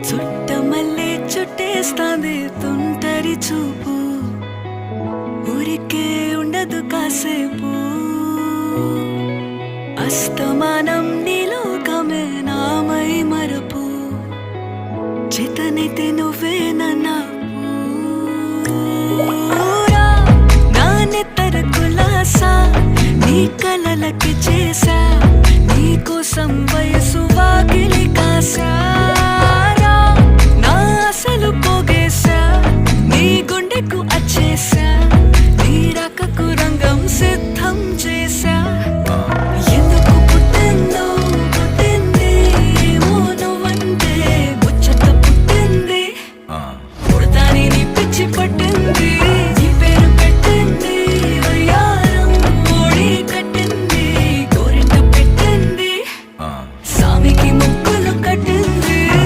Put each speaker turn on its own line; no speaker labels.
చుట్టమల్లే చుట్టేస్తాంది తుంటరి చూపు, ఊరికే ఉండదు కాసేపు. అస్తమానం నీలోకమే నామై మరపు, చేతనైతే నువ్వే నాకు. నా నెత్తర కులాసా నీ కలలకి చేసా, నీ కోసం వయసు వాకిలి కాసా.